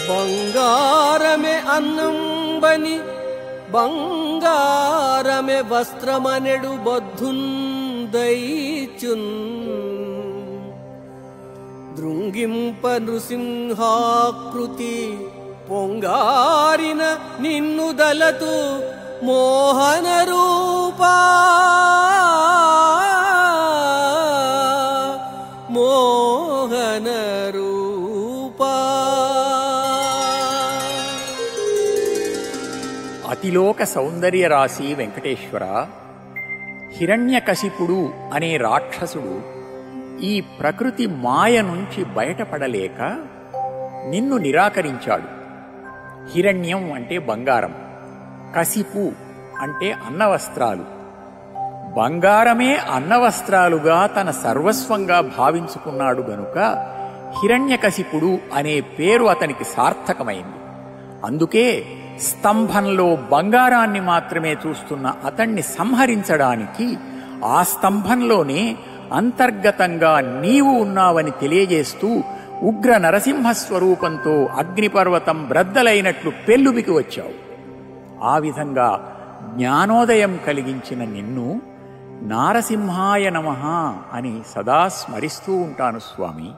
బంగారమే అన్నంబని బంగారమే వస్త్రమనెడు బద్ధుందైచున్ దృంగింప నృసింహాకృతి పొంగారిన నిన్ను దలతు మోహన రూపా మోహన రూపా. అతిలోక సౌందర్య రాశి వెంకటేశ్వర, హిరణ్యకశిపుడు అనే రాక్షసుడు ఈ ప్రకృతి మాయ నుంచి బయటపడలేక నిన్ను నిరాకరించాడు. హిరణ్యం అంటే బంగారం, కశిపు అంటే అన్నవస్త్రాలు. బంగారమే అన్నవస్త్రాలుగా తన సర్వస్వంగా భావించుకున్నాడు గనుక హిరణ్యకశిపుడు అనే పేరు అతనికి సార్థకమైంది. అందుకే స్తంభంలో బంగారాన్ని మాత్రమే చూస్తున్న అతణ్ణి సంహరించడానికి ఆ స్తంభంలోనే అంతర్గతంగా నీవు ఉన్నావని తెలియజేస్తూ ఉగ్ర నరసింహస్వరూపంతో అగ్నిపర్వతం బ్రద్దలైనట్లు పెల్లుబికి వచ్చావు. ఆ విధంగా జ్ఞానోదయం కలిగించిన నిన్ను నారసింహాయ నమః అని సదా స్మరిస్తూ ఉంటాను స్వామి.